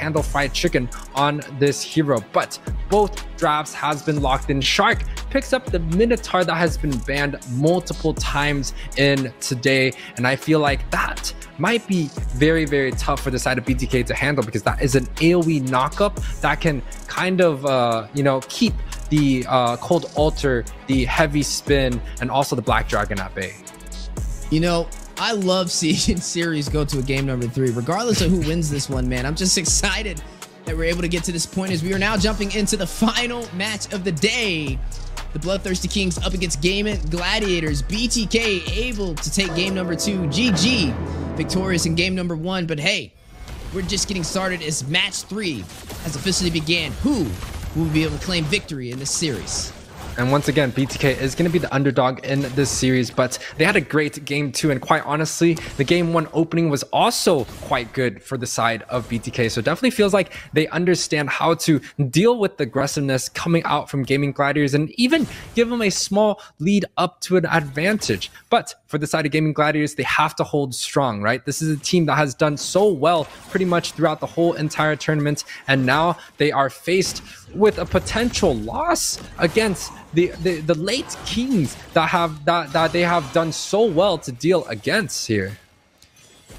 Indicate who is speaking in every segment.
Speaker 1: handle FwydChickn on this hero. But both drafts has been locked in. Shark picks up the Minotaur that has been banned multiple times in today, and I feel like that might be very, very tough for the side of BTK to handle, because that is an AoE knockup that can kind of you know, keep the cold altar, the heavy spin, and also the black dragon at bay.
Speaker 2: You know, I love seeing series go to a game number 3 regardless of who wins this one, man. I'm just excited that we're able to get to this point, as we are now jumping into the final match of the day. The Bloodthirsty Kings up against Gaimin Gladiators. BTK able to take game number 2. GG, victorious in game number 1. But hey, we're just getting started as match 3 has officially began. Who will be able to claim victory in this series?
Speaker 1: And once again, BTK is going to be the underdog in this series, but they had a great game 2, and quite honestly, the game 1 opening was also quite good for the side of BTK. So it definitely feels like they understand how to deal with the aggressiveness coming out from Gaimin Gladiators, and even give them a small lead up to an advantage. But for the side of Gaimin Gladiators, they have to hold strong, right? This is a team that has done so well pretty much throughout the whole entire tournament, and now they are faced with a potential loss against the late Kings that they have done so well to deal against here.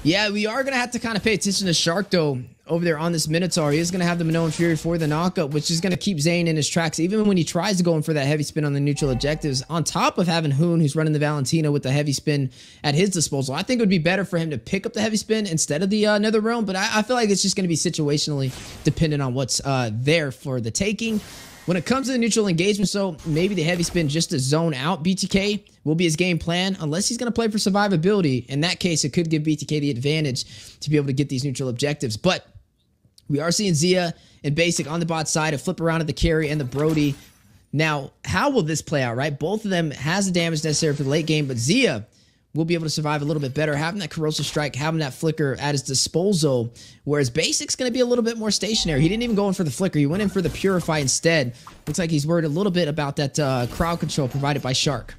Speaker 2: Yeah, we are going to have to kind of pay attention to Shark, though, over there on this Minotaur. He is going to have the Minoan Fury for the knockup, which is going to keep Zane in his tracks, even when he tries to go in for that heavy spin on the neutral objectives, on top of having Hoon, who's running the Valentina with the heavy spin at his disposal. I think it would be better for him to pick up the heavy spin instead of the Nether Realm, but I feel like it's just going to be situationally dependent on what's there for the taking. When it comes to the neutral engagement, so maybe the heavy spin just to zone out BTK will be his game plan, unless he's going to play for survivability. In that case, it could give BTK the advantage to be able to get these neutral objectives. But we are seeing Zia and Basic on the bot side, a flip around of the carry and the Brody. Now, how will this play out, right? Both of them has the damage necessary for the late game, but Zia will be able to survive a little bit better, having that corrosive strike, having that flicker at his disposal, whereas Basic's going to be a little bit more stationary. He didn't even go in for the flicker. He went in for the purify instead. Looks like he's worried a little bit about that crowd control provided by Shark.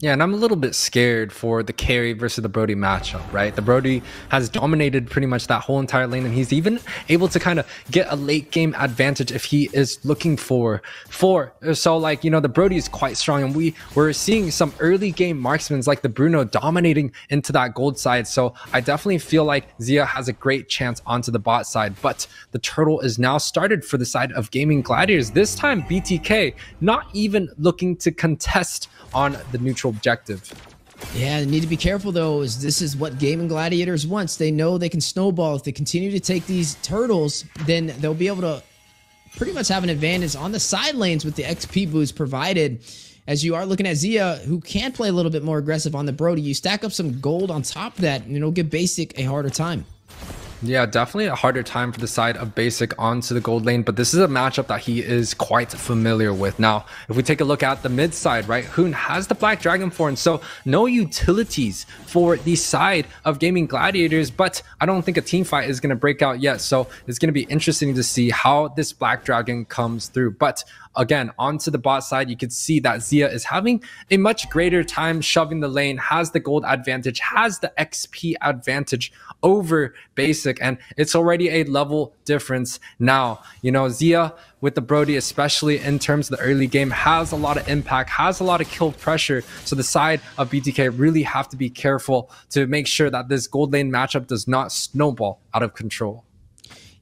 Speaker 1: Yeah, and I'm a little bit scared for the carry versus the Brody matchup, right? The Brody has dominated pretty much that whole entire lane, and he's even able to kind of get a late game advantage if he is looking for. So, like, you know, the Brody is quite strong, and we're seeing some early game marksmen like the Bruno dominating into that gold side. So I definitely feel like Zia has a great chance onto the bot side, but the turtle is now started for the side of Gaimin Gladiators. This time BTK not even looking to contest on the neutral objective.
Speaker 2: Yeah, they need to be careful, though, as this is what Gaimin Gladiators wants. They know they can snowball. If they continue to take these turtles, then they'll be able to pretty much have an advantage on the side lanes with the XP boost provided. As you are looking at Zia, who can play a little bit more aggressive on the Brody. You stack up some gold on top of that, and it'll give Basic a harder time.
Speaker 1: Yeah, definitely a harder time for the side of Basic onto the gold lane, but this is a matchup that he is quite familiar with. Now, if we take a look at the mid side, right, Hoon has the Black Dragonborn, so no utilities for the side of Gaimin Gladiators, but I don't think a team fight is going to break out yet, so it's going to be interesting to see how this Black Dragon comes through. But again, onto the bot side, you can see that Zia is having a much greater time shoving the lane, has the gold advantage, has the XP advantage over Basic, and it's already a level difference now. You know, Zia with the Brody, especially in terms of the early game, has a lot of impact, has a lot of kill pressure, so the side of BTK really have to be careful to make sure that this gold lane matchup does not snowball out of control.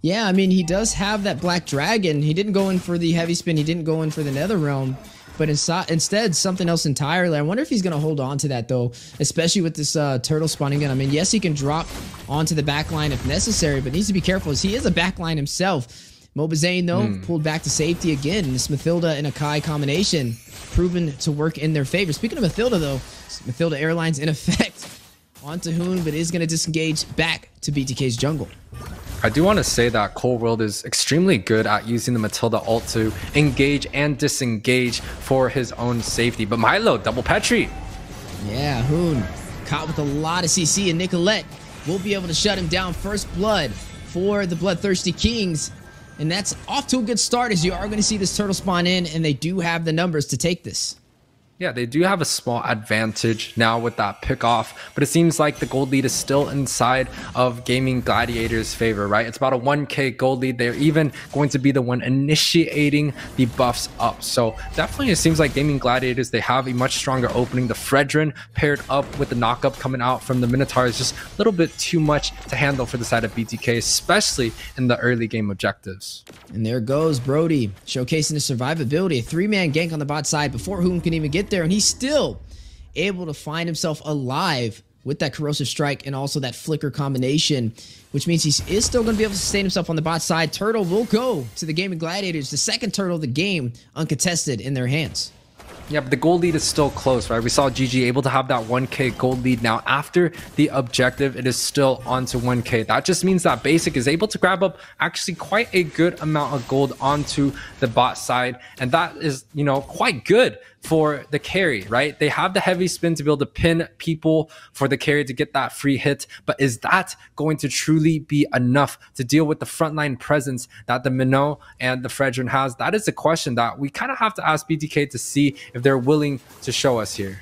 Speaker 2: Yeah, I mean, he does have that Black Dragon. He didn't go in for the heavy spin. He didn't go in for the Nether Realm, but instead something else entirely. I wonder if he's going to hold on to that, though, especially with this turtle spawning in. I mean, yes, he can drop onto the back line if necessary, but needs to be careful as he is a back line himself. Mobazane, though, pulled back to safety again. This Mathilda and Akai combination proven to work in their favor. Speaking of Mathilda, though, Mathilda Airlines in effect onto Hoon, but is going to disengage back to BTK's jungle.
Speaker 1: I do want to say that Cold World is extremely good at using the Matilda ult to engage and disengage for his own safety. But Milo, double Petri.
Speaker 2: Yeah, Hoon caught with a lot of CC, and Nicolette will be able to shut him down. First blood for the Bloodthirsty Kings. And that's off to a good start, as you are going to see this turtle spawn in, and they do have the numbers to take this.
Speaker 1: Yeah, they do have a small advantage now with that pick off, but it seems like the gold lead is still inside of Gaimin Gladiator's favor, right? It's about a 1k gold lead. They're even going to be the one initiating the buffs up. So definitely it seems like Gaimin Gladiators, they have a much stronger opening. The Fredrin paired up with the knockup coming out from the Minotaur is just a little bit too much to handle for the side of BTK, especially in the early game objectives.
Speaker 2: And there goes Brody, showcasing his survivability. A 3-man gank on the bot side before Hoon can even get there, and he's still able to find himself alive with that corrosive strike and also that flicker combination, which means he is still going to be able to sustain himself on the bot side. Turtle will go to the Gaimin Gladiators, the second turtle of the game, uncontested in their hands.
Speaker 1: Yeah, but the gold lead is still close, right? We saw GG able to have that 1k gold lead. Now, after the objective, it is still onto 1k. That just means that Basic is able to grab up actually quite a good amount of gold onto the bot side. And that is, you know, quite good for the carry, right? They have the heavy spin to be able to pin people for the carry to get that free hit. But is that going to truly be enough to deal with the frontline presence that the Minnow and the Fredrin has? That is a question that we kind of have to ask BTK to see if they're willing to show us here.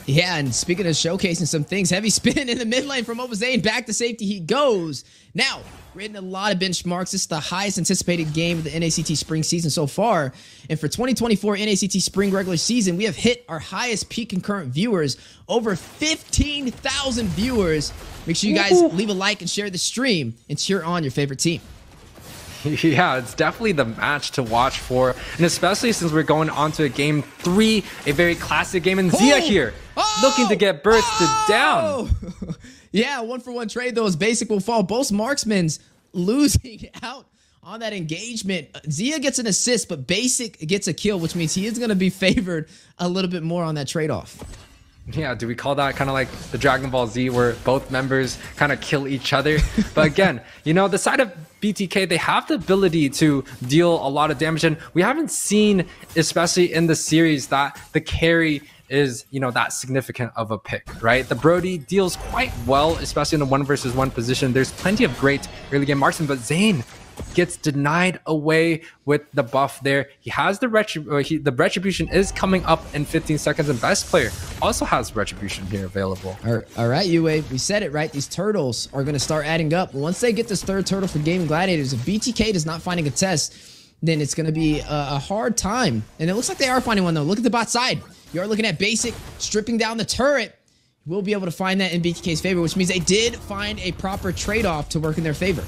Speaker 2: Yeah, and speaking of showcasing some things, heavy spin in the mid lane from mobazane. Back to safety he goes. Now, we're hitting a lot of benchmarks. This is the highest anticipated game of the NACT spring season so far. And for 2024 NACT spring regular season, we have hit our highest peak concurrent viewers, over 15,000 viewers. Make sure you guys leave a like and share the stream and cheer on your favorite team.
Speaker 1: Yeah, it's definitely the match to watch for, and especially since we're going on to a game 3, a very classic game, and Zia here looking to get bursted down.
Speaker 2: Yeah, 1-for-1 trade though as Basic will fall. Both marksmen's losing out on that engagement. Zia gets an assist, but Basic gets a kill, which means he is going to be favored a little bit more on that trade-off.
Speaker 1: Yeah, do we call that kind of like the Dragon Ball Z where both members kind of kill each other? But again, you know, the side of BTK, they have the ability to deal a lot of damage, and we haven't seen, especially in the series, that the carry is, you know, that significant of a pick, right? The Brody deals quite well, especially in the 1-versus-1 position. There's plenty of great early game marksmen, but Zane gets denied away with the buff there. He has the retribution is coming up in 15 seconds, and best player also has retribution here available.
Speaker 2: All right, UA, we said it right. These turtles are going to start adding up. Once they get this third turtle for Gaimin Gladiators, if BTK does not find a contest, then it's going to be a hard time. And it looks like they are finding one though. Look at the bot side. You are looking at Basic stripping down the turret. We'll be able to find that in BTK's favor, which means they did find a proper trade-off to work in their favor.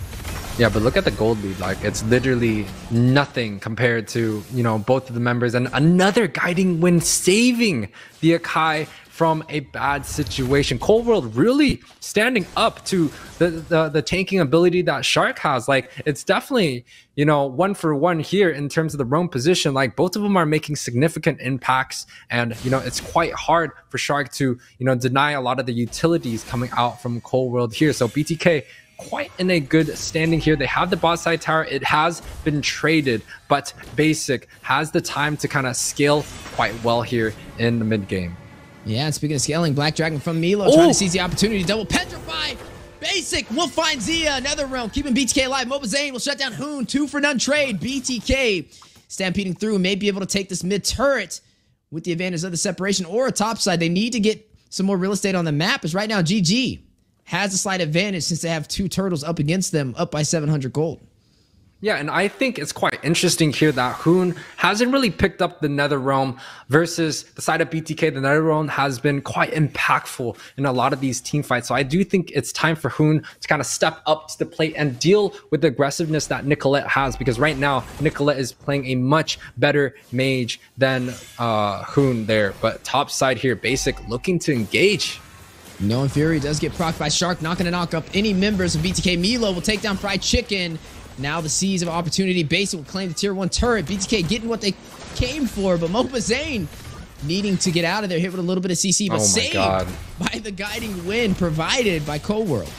Speaker 1: Yeah, but look at the gold lead. Like, it's literally nothing compared to, you know, both of the members. And another guiding wind saving the Akai from a bad situation. Cold World really standing up to the tanking ability that Shark has. Like, it's definitely, you know, 1-for-1 here in terms of the roam position. Like, both of them are making significant impacts, and, you know, it's quite hard for Shark to, you know, deny a lot of the utilities coming out from Cold World here. So BTK quite in a good standing here. They have the bot side tower. It has been traded, but Basic has the time to kind of scale quite well here in the mid game.
Speaker 2: Yeah, and speaking of scaling, Black Dragon from mielow trying to seize the opportunity to double petrify. Basic will find Zia, another realm, keeping BTK alive. mobazane will shut down Hoon, 2-for-none trade. BTK stampeding through and may be able to take this mid turret with the advantage of the separation or a top side. They need to get some more real estate on the map, as right now GG has a slight advantage since they have 2 turtles up against them, up by 700 gold.
Speaker 1: Yeah, and I think it's quite interesting here that Hoon hasn't really picked up the Nether Realm versus the side of BTK. The Nether Realm has been quite impactful in a lot of these team fights. So I do think it's time for Hoon to kind of step up to the plate and deal with the aggressiveness that nicholette has, because right now nicholette is playing a much better mage than Hoon there. But top side here, Basic looking to engage.
Speaker 2: No Fury does get procced by Shark, not going to knock up any members of BTK. mielow will take down FwydChickn. Now the seize of opportunity. Basic will claim the tier 1 turret. BTK getting what they came for, but mobazane needing to get out of there. Hit with a little bit of CC, but saved by the guiding wind provided by Cold World.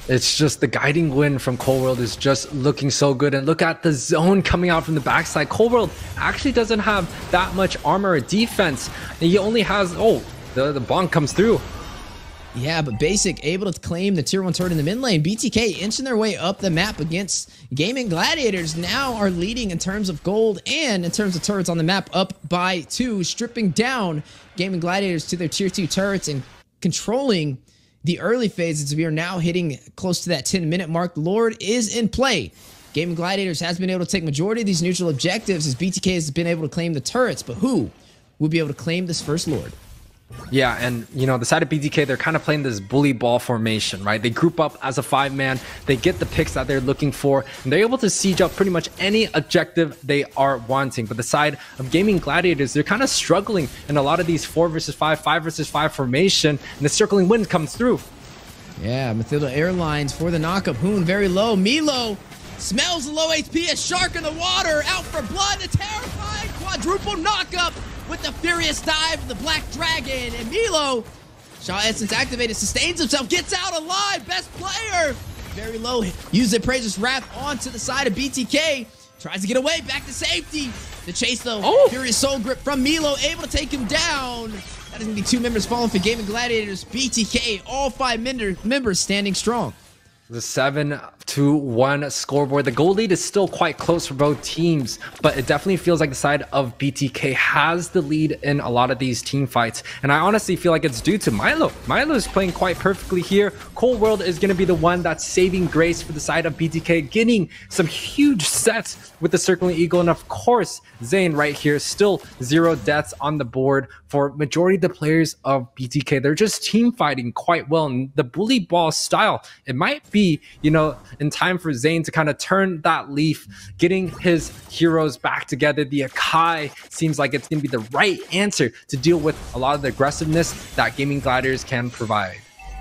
Speaker 1: It's just the guiding wind from Cold World is just looking so good. And look at the zone coming out from the backside. Cold World actually doesn't have that much armor or defense. He only has, the bonk comes through.
Speaker 2: Yeah, but Basic able to claim the tier 1 turret in the mid lane. BTK inching their way up the map against Gaimin Gladiators. Now are leading in terms of gold and in terms of turrets on the map, up by 2, stripping down Gaimin Gladiators to their tier 2 turrets and controlling the early phases. We are now hitting close to that 10-minute mark. Lord is in play. Gaimin Gladiators has been able to take majority of these neutral objectives as BTK has been able to claim the turrets, but who will be able to claim this first Lord?
Speaker 1: Yeah, and you know, the side of BTK, they're kind of playing this bully ball formation, right? They group up as a 5-man, they get the picks that they're looking for, and they're able to siege up pretty much any objective they are wanting. But the side of Gaimin Gladiators, they're kind of struggling in a lot of these 4 versus 5, 5 versus 5 formation, and the circling wind comes through.
Speaker 2: Yeah, Mathilda Airlines for the knockup. Hoon very low. mielow smells the low HP, a shark in the water, out for blood, a terrifying quadruple knockup with the furious dive of the Black Dragon. And mielow, Shaw Essence activated, sustains himself, gets out alive, best player. Very low, uses the Appraiser's Wrath onto the side of BTK. Tries to get away, back to safety. The chase though, Furious Soul Grip from mielow, able to take him down. That is going to be 2 members falling for Gaimin Gladiators. BTK, all 5 members standing strong.
Speaker 1: The 7-1 scoreboard. The goal lead is still quite close for both teams, but it definitely feels like the side of BTK has the lead in a lot of these team fights. And I honestly feel like it's due to mielow. mielow is playing quite perfectly here. Cold World is going to be the one that's saving grace for the side of BTK, getting some huge sets with the Circling Eagle. And of course, Zane right here, still 0 deaths on the board for majority of the players of BTK. They're just team fighting quite well. And the bully ball style, it might be, you know, in time for Zane to kind of turn that leaf, getting his heroes back together. The Akai seems like it's going to be the right answer to deal with a lot of the aggressiveness that Gaimin Gladiators can provide.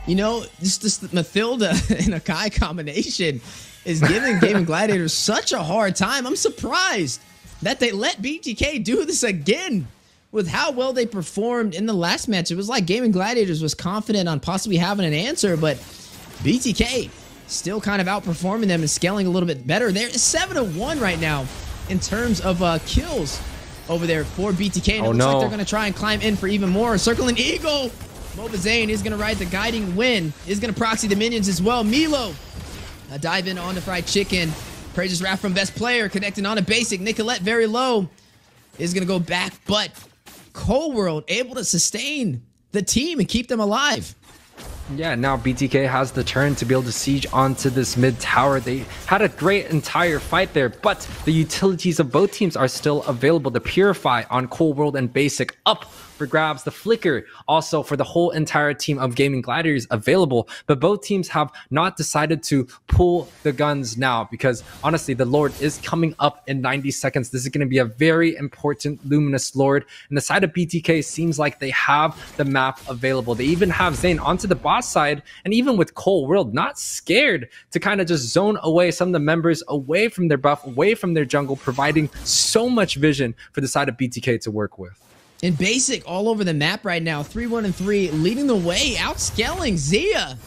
Speaker 2: You know, this Mathilda and Akai combination is giving Gaimin Gladiators such a hard time. I'm surprised that they let BTK do this again with how well they performed in the last match. It was like Gaimin Gladiators was confident on possibly having an answer, but BTK still kind of outperforming them and scaling a little bit better. They're 7-1 right now in terms of kills over there for BTK. And it looks like they're going to try and climb in for even more. Circling Eagle. mobazane is going to ride the guiding wind. Is going to proxy the minions as well. mielow, a dive in on the FwydChickn. Praises Wrath from best player. Connecting on a basic. nicholette very low. Is going to go back. But Cold World able to sustain the team and keep them alive.
Speaker 1: Yeah, now BTK has the turn to be able to siege onto this mid tower. They had a great entire fight there, but the utilities of both teams are still available. The Purify on Cold World and Basic up for grabs. The Flicker also for the whole entire team of Gaimin Gladiators available, but both teams have not decided to pull the guns now because honestly, the Lord is coming up in 90 seconds. This is going to be a very important Luminous Lord, and the side of BTK seems like they have the map available. They even have Zane onto the bot side, and even with Cold World, not scared to kind of just zone away some of the members away from their buff, away from their jungle, providing so much vision for the side of BTK to work with.
Speaker 2: And Basic all over the map right now, 3-1-3, leading the way, outscaling Zia.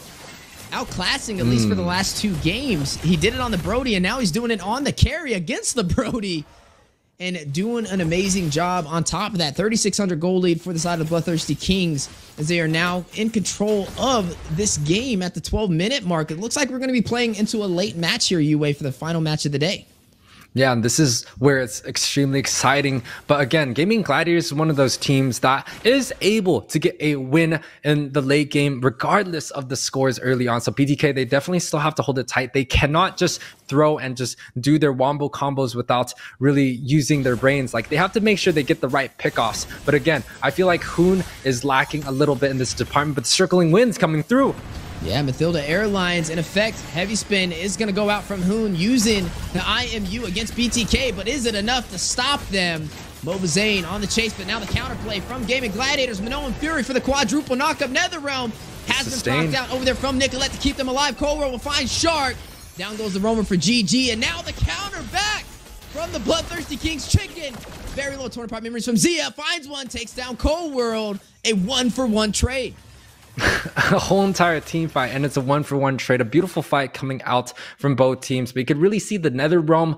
Speaker 2: Outclassing, at least for the last 2 games. He did it on the Brody, and now he's doing it on the carry against the Brody. And doing an amazing job on top of that. 3,600 gold lead for the side of the Bloodthirsty Kings, as they are now in control of this game at the 12-minute mark. It looks like we're going to be playing into a late match here, UA, for the final match of the day.
Speaker 1: Yeah, and this is where it's extremely exciting. But again, Gaimin Gladiators is one of those teams that is able to get a win in the late game, regardless of the scores early on. So BTK, they definitely still have to hold it tight. They cannot just throw and just do their wombo combos without really using their brains. Like, they have to make sure they get the right pickoffs. But again, I feel like Hoon is lacking a little bit in this department, but the circling wind's coming through.
Speaker 2: Yeah, Mathilda Airlines, in effect, heavy spin is going to go out from Hoon using the IMU against BTK, but is it enough to stop them? mobazane on the chase, but now the counterplay from Gaimin Gladiators. Minoan Fury for the quadruple knockup. Netherrealm has been procced out over there from nicholette to keep them alive. Cold World will find Shark. Down goes the Roamer for GG, and now the counter back from the Bloodthirsty King's Chicken. Very low torn apart memories from Zia. Finds one, takes down Cold World. A 1-for-1 trade.
Speaker 1: A whole entire team fight, and it's a 1-for-1 trade. A beautiful fight coming out from both teams, but you could really see the nether realm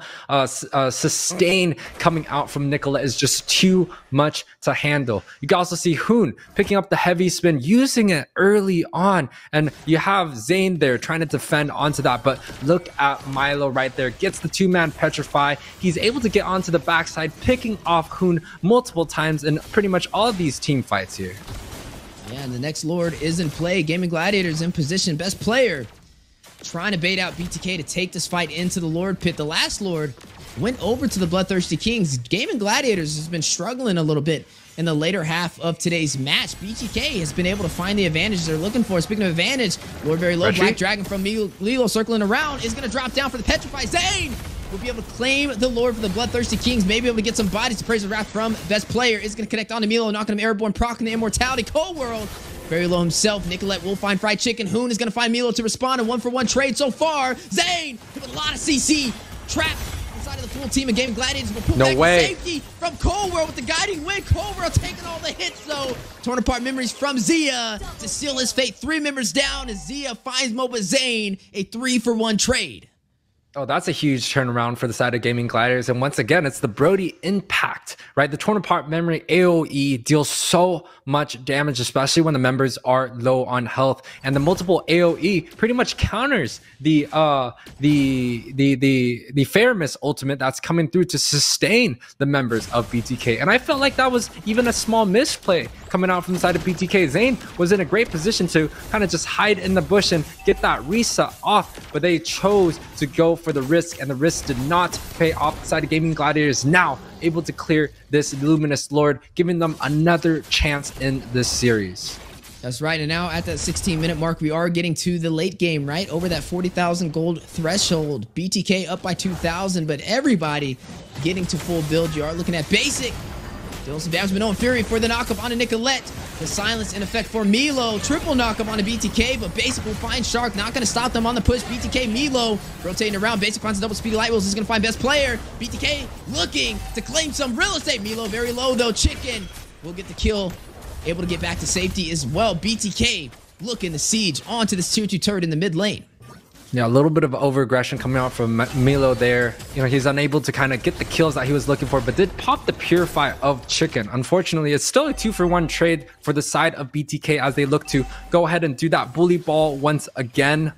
Speaker 1: sustain coming out from Nicolette is just too much to handle. You can also see Hoon picking up the heavy spin, using it early on, and you have Zane there trying to defend onto that, but look at mielow right there, gets the two-man petrify. He's able to get onto the backside, picking off Hoon multiple times in pretty much all of these team fights here.
Speaker 2: Yeah, and the next Lord is in play. Gaimin Gladiator's in position. Best player trying to bait out BTK to take this fight into the Lord pit. The last Lord went over to the Bloodthirsty Kings. Gaimin Gladiators has been struggling a little bit in the later half of today's match. BTK has been able to find the advantage they're looking for. Speaking of advantage, Lord very low. Black Dragon from mielow circling around is going to drop down for the Petrify. Zane will be able to claim the Lord for the Bloodthirsty Kings. Maybe able to get some bodies to praise the wrath from best player. Is going to connect on to mielow, knocking him airborne, proccing the immortality. Cold World very low himself. Nicholette will find FwydChickn. Hoon is going to find mielow to respond. A 1-for-1 trade so far. Zane with a lot of CC. Trap inside of the full team of Gaimin Gladiators. Will pull back to safety from Cold World with the guiding wind. Cold World taking all the hits though. Torn apart memories from Zia to seal his fate. 3 members down as Zia finds mobazane. A 3-for-1 trade.
Speaker 1: Oh, that's a huge turnaround for the side of Gaimin Gladiators. And once again, it's the Brody impact, right? The torn apart memory AoE deals so much damage, especially when the members are low on health. And the multiple AoE pretty much counters the Fairness ultimate that's coming through to sustain the members of BTK. And I felt like that was even a small misplay coming out from the side of BTK. Zane was in a great position to kind of just hide in the bush and get that reset off, but they chose to go for the risk, and the risk did not pay off. The side of Gaimin Gladiators now able to clear this Luminous Lord, giving them another chance in this series.
Speaker 2: That's right, and now at that 16-minute mark, we are getting to the late game, right? Over that 40,000 gold threshold. BTK up by 2,000, but everybody getting to full build. You are looking at Basic. Dealing some damage, Minoan Fury for the knockup on a Nicolette. The silence in effect for mielow. Triple knockup on a BTK, but Basic will find Shark. Not going to stop them on the push. BTK, mielow rotating around. Basic finds a double speedy light wheels. He's going to find best player. BTK looking to claim some real estate. mielow very low though. Chicken will get the kill. Able to get back to safety as well. BTK looking to siege onto this tier 2 turret in the mid lane.
Speaker 1: Yeah, a little bit of over-aggression coming out from mielow there. You know, he's unable to kind of get the kills that he was looking for, but did pop the Purify of Chicken. Unfortunately, it's still a 2-for-1 trade for the side of BTK as they look to go ahead and do that bully ball once again.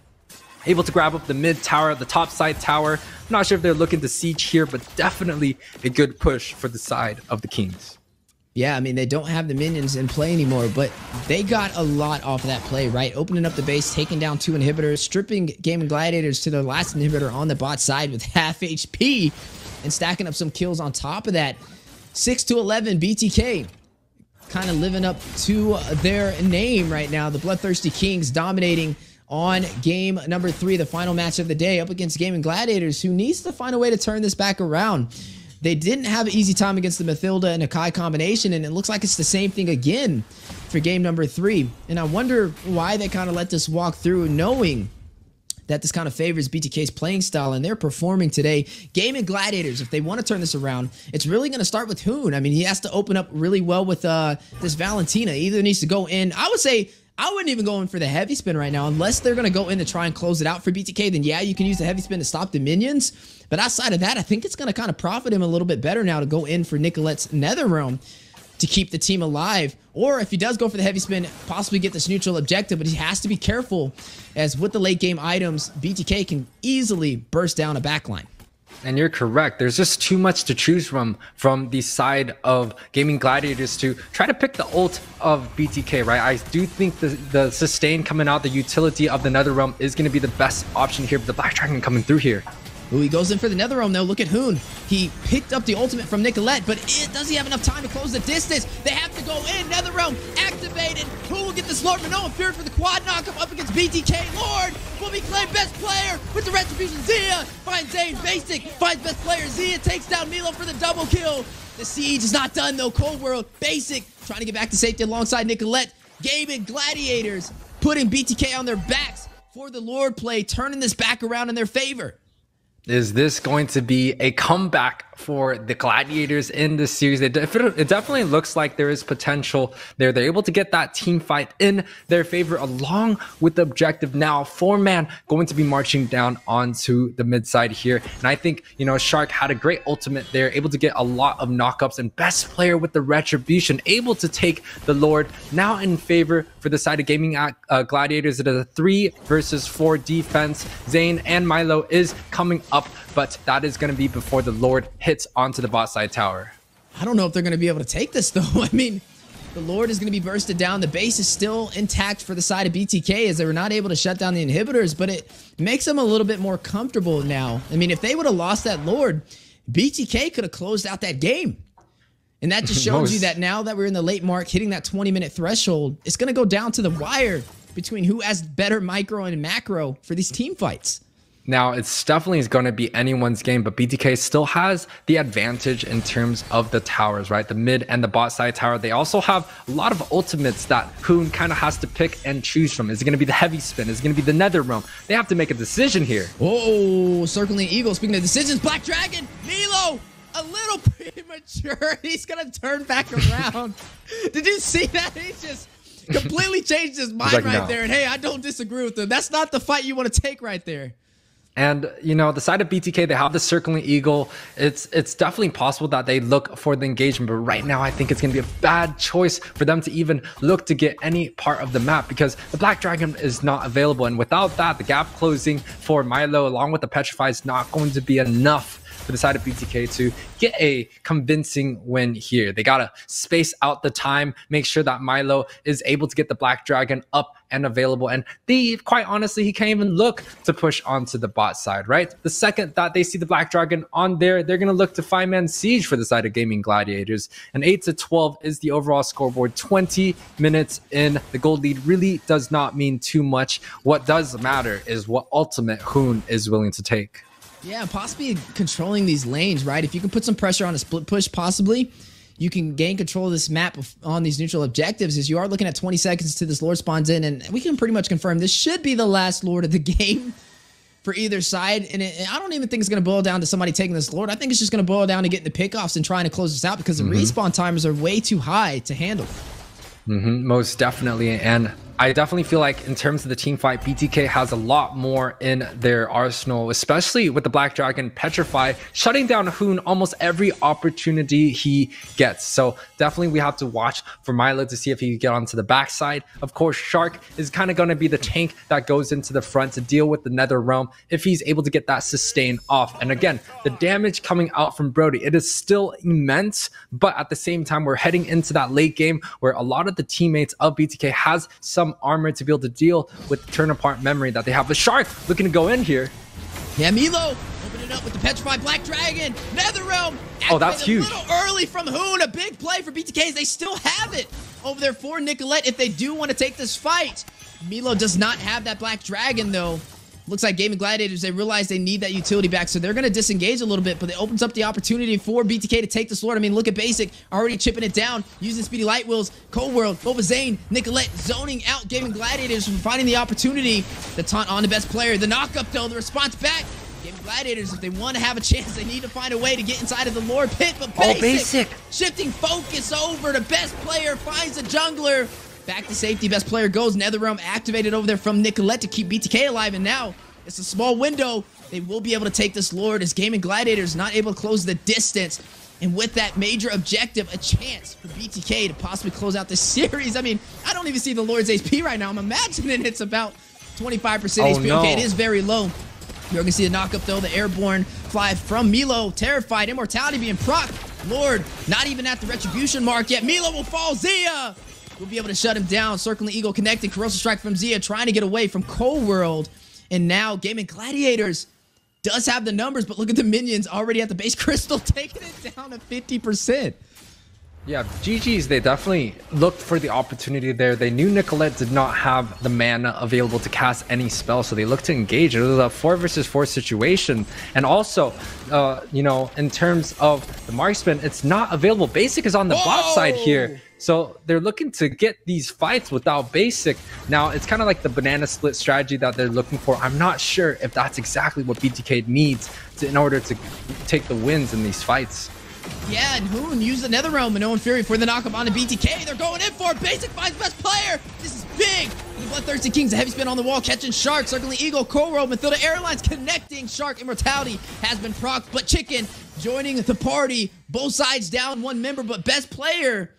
Speaker 1: Able to grab up the mid tower, the top side tower. I'm not sure if they're looking to siege here, but definitely a good push for the side of the Kings.
Speaker 2: Yeah, I mean, they don't have the minions in play anymore, but they got a lot off of that play, right? Opening up the base, taking down 2 inhibitors, stripping Gaimin Gladiators to their last inhibitor on the bot side with half HP, and stacking up some kills on top of that. 6-11 BTK, kind of living up to their name right now. The Bloodthirsty Kings dominating on game number 3, the final match of the day, up against Gaimin Gladiators, who needs to find a way to turn this back around. They didn't have an easy time against the Mathilda and Akai combination, and it looks like it's the same thing again for game number 3. And I wonder why they kind of let this walk through, knowing that this kind of favors BTK's playing style, and they're performing today. Gaimin Gladiators, if they want to turn this around, it's really going to start with Hoon. I mean, he has to open up really well with this Valentina. Either needs to go in. I would say I wouldn't even go in for the heavy spin right now. Unless they're going to go in to try and close it out for BTK, then yeah, you can use the heavy spin to stop the minions. But outside of that, I think it's going to kind of profit him a little bit better now to go in for Nicolette's Nether Realm to keep the team alive. Or if he does go for the heavy spin, possibly get this neutral objective, but he has to be careful, as with the late game items, BTK can easily burst down a backline.
Speaker 1: And you're correct. There's just too much to choose from the side of Gaimin Gladiators to try to pick the ult of BTK, right? I do think the sustain coming out, the utility of the Nether Realm is going to be the best option here, but the Black Dragon coming through here.
Speaker 2: Ooh, he goes in for the Nether Realm though. Look at Hoon. He picked up the ultimate from Nicolette, but does he have enough time to close the distance? They have to go in. Nether Realm activated. Who will get this Lord? Minoan Fury for the quad knockup up against BTK. Lord will be claimed best player with the retribution. Zia finds Zane. Basic finds best player. Zia takes down mielow for the double kill. The siege is not done though. Cold World. Basic trying to get back to safety alongside Nicolette. Gaimin Gladiators putting BTK on their backs for the Lord play, turning this back around in their favor.
Speaker 1: Is this going to be a comeback for the Gladiators in this series? It definitely looks like there is potential there. They're able to get that team fight in their favor along with the objective. Now, 4-man going to be marching down onto the mid side here. And I think, you know, Shark had a great ultimate there, able to get a lot of knockups, and best player with the retribution, able to take the Lord. Now in favor for the side of Gaimin Gladiators. It is a 3 versus 4 defense. Zane and Mielow is coming up, but that is going to be before the Lord hits onto the bot side tower.
Speaker 2: I don't know if they're going to be able to take this, though. I mean, the Lord is going to be bursted down. The base is still intact for the side of BTK, as they were not able to shut down the inhibitors, but it makes them a little bit more comfortable now. I mean, if they would have lost that Lord, BTK could have closed out that game. And that just shows you that now that we're in the late mark, hitting that 20-minute threshold, it's going to go down to the wire between who has better micro and macro for these team fights.
Speaker 1: Now, it's definitely going to be anyone's game, but BTK still has the advantage in terms of the towers, right? The mid and the bot side tower. They also have a lot of ultimates that Hoon kind of has to pick and choose from. Is it going to be the heavy spin? Is it going to be the nether realm? They have to make a decision here.
Speaker 2: Oh, circling eagle. Speaking of decisions, Black Dragon, mielow, a little premature. He's going to turn back around. Did you see that? He just completely changed his mind like, right there. And hey, I don't disagree with him. That's not the fight you want to take right there.
Speaker 1: And, you know, the side of BTK, they have the circling eagle. It's definitely possible that they look for the engagement. But right now, I think it's going to be a bad choice for them to even look to get any part of the map, because the Black Dragon is not available. And without that, the gap closing for Mielow along with the Petrify is not going to be enough for the side of BTK to get a convincing win here. They got to space out the time, make sure that Mielow is able to get the Black Dragon up and available. And they, quite honestly, he can't even look to push onto the bot side, right? The second that they see the Black Dragon on there, they're going to look to 5-man siege for the side of Gaimin Gladiators. And 8-12 is the overall scoreboard. 20 minutes in, the gold lead really does not mean too much. What does matter is what ultimate Hoon is willing to take.
Speaker 2: Yeah, possibly controlling these lanes, right? If you can put some pressure on a split push, possibly, you can gain control of this map on these neutral objectives, as you are looking at 20 seconds to this Lord spawns in, and we can pretty much confirm this should be the last Lord of the game for either side. And I don't even think it's going to boil down to somebody taking this Lord. I think it's just going to boil down to getting the pickoffs and trying to close this out, because the respawn timers are way too high to handle.
Speaker 1: Most definitely. And I definitely feel like in terms of the team fight, BTK has a lot more in their arsenal, especially with the Black Dragon Petrify shutting down Hoon almost every opportunity he gets. So definitely we have to watch for Mielow to see if he can get onto the backside. Of course, Shark is kind of going to be the tank that goes into the front to deal with the nether realm if he's able to get that sustain off. And again, the damage coming out from Brody, it is still immense, but at the same time, we're heading into that late game where a lot of the teammates of BTK has some armor to be able to deal with the turn apart memory that they have. The Shark looking to go in here.
Speaker 2: Yeah, mielow opening up with the Petrified Black Dragon. Nether Realm.
Speaker 1: Oh, that's huge.
Speaker 2: A little early from Hoon. A big play for BTKs. They still have it over there for Nicolette if they do want to take this fight. mielow does not have that Black Dragon, though. Looks like Gaimin Gladiators, they realize they need that utility back, so they're going to disengage a little bit, but it opens up the opportunity for BTK to take this Lord. I mean, look at Basic, already chipping it down, using Speedy Light Wheels, Cold World, mobazane, Nicolette zoning out Gaimin Gladiators from finding the opportunity. The taunt on the best player. The knockup, though, the response back. Gaimin Gladiators, if they want to have a chance, they need to find a way to get inside of the Lord pit, but Basic shifting focus over. The best player finds a jungler. Back to safety, best player goes. NetherRealm activated over there from Nicolette to keep BTK alive, and now it's a small window. They will be able to take this Lord as Gaimin Gladiators not able to close the distance. And with that major objective, a chance for BTK to possibly close out this series. I mean, I don't even see the Lord's HP right now. I'm imagining it's about 25% HP.
Speaker 1: No.
Speaker 2: Okay, it is very low. You're going to see the knockup, though. The airborne fly from mielow. Terrified. Immortality being proc. Lord, not even at the retribution mark yet. mielow will fall. Zia will be able to shut him down. Circling Eagle connected. Corrosive Strike from Zia trying to get away from Cold World. And now Gaimin Gladiators does have the numbers, but look at the minions already at the base. Crystal taking it down to 50%.
Speaker 1: Yeah, GG's, they definitely looked for the opportunity there. They knew Nicolette did not have the mana available to cast any spell, so they looked to engage. It was a 4 versus 4 situation. And also, you know, in terms of the marksman, it's not available. Basic is on the bot side here. So they're looking to get these fights without basic. Now, it's kind of like the banana split strategy that they're looking for. I'm not sure if that's exactly what BTK needs in order to take the wins in these fights.
Speaker 2: Yeah, and Hoon used another realm, Minoan Fury for the knockup on the BTK. They're going in for it. Basic finds best player. This is big. The Bloodthirsty Kings, a heavy spin on the wall, catching Shark, circling Eagle, Coral, Mathilda Airlines connecting. Shark Immortality has been procced, but Chicken joining the party. Both sides down one member, but best player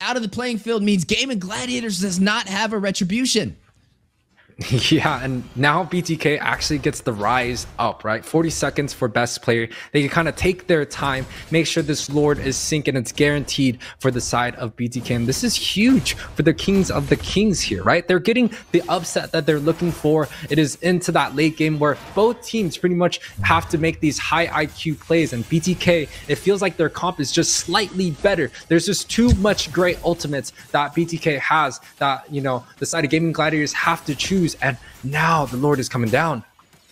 Speaker 2: out of the playing field means Gaimin Gladiators does not have a retribution.
Speaker 1: Yeah, and now BTK actually gets the rise up, right? 40 seconds for best player. They can kind of take their time, make sure this Lord is synced, and it's guaranteed for the side of BTK. And this is huge for the Kings of the Kings here, right? They're getting the upset that they're looking for. It is into that late game where both teams pretty much have to make these high IQ plays. And BTK, it feels like their comp is just slightly better. There's just too much great ultimates that BTK has that, you know, the side of Gaimin Gladiators have to choose. And now the Lord is coming down.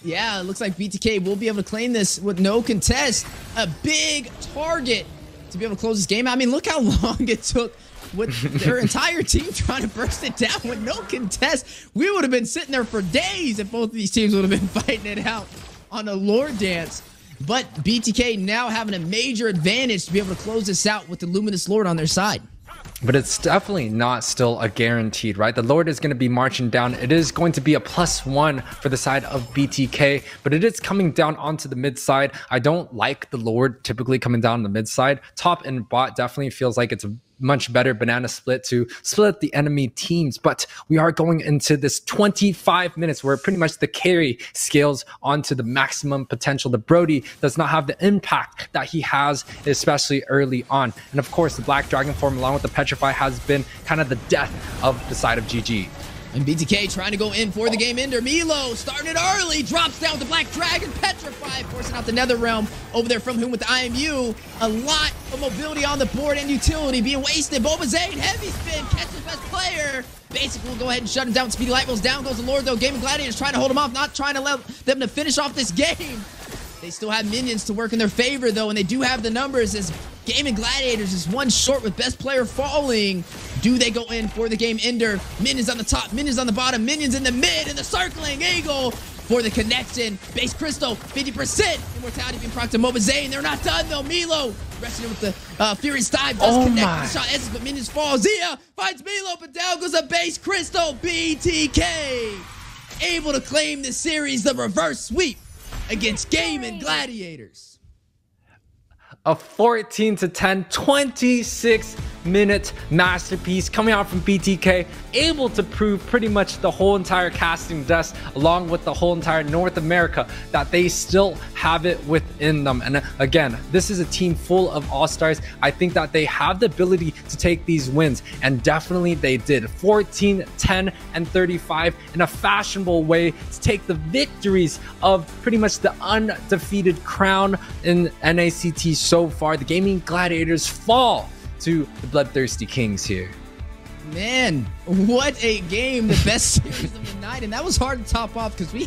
Speaker 2: Yeah, it looks like BTK will be able to claim this with no contest. A big target to be able to close this game. I mean, look how long it took with their entire team trying to burst it down with no contest. We would have been sitting there for days if both of these teams would have been fighting it out on a Lord dance. But BTK now having a major advantage to be able to close this out with the Luminous Lord on their side.
Speaker 1: But it's definitely not still a guaranteed, right? The Lord is going to be marching down. It is going to be a +1 for the side of BTK, but it is coming down onto the mid side. I don't like the Lord typically coming down the mid side. Top and bot definitely feels like it's a much better banana split to split the enemy teams, but we are going into this 25 minutes where pretty much the carry scales onto the maximum potential. The Brody does not have the impact that he has, especially early on. And of course, the Black Dragon form along with the Petrify has been kind of the death of the side of GG.
Speaker 2: And BTK trying to go in for the game ender. mielow starting it early, drops down with the Black Dragon, Petrify, forcing out the Nether Realm over there from Hoon with the IMU. A lot of mobility on the board and utility being wasted. mobazane, heavy spin, catches best player. Basically, will go ahead and shut him down. Speedy Light Wheels down goes the Lord, though. Gaimin Gladiators trying to hold him off, not trying to let them to finish off this game. They still have minions to work in their favor, though, and they do have the numbers as Gaimin Gladiators is one short with best player falling. Do they go in for the game ender? Minions on the top, minions on the bottom, minions in the mid, and the circling Eagle for the connection. Base Crystal, 50%. Immortality being procced to mobazane. They're not done, though. mielow resting with the Furious Dive. Does connect with the shot Essence, but minions fall. Zia finds mielow, but down goes a Base Crystal. BTK able to claim this series, the reverse sweep against Gaimin Gladiators.
Speaker 1: A 14-10, 26-minute masterpiece coming out from BTK, able to prove pretty much the whole entire casting desk, along with the whole entire North America, that they still have it within them. And again, this is a team full of all-stars. I think that they have the ability to take these wins, and definitely they did. 14, 10, and 35 in a fashionable way to take the victories of pretty much the undefeated crown in NACT so far. The Gaimin Gladiators fall to the Bloodthirsty Kings here.
Speaker 2: Man, what a game. The best series of the night. And that was hard to top off because we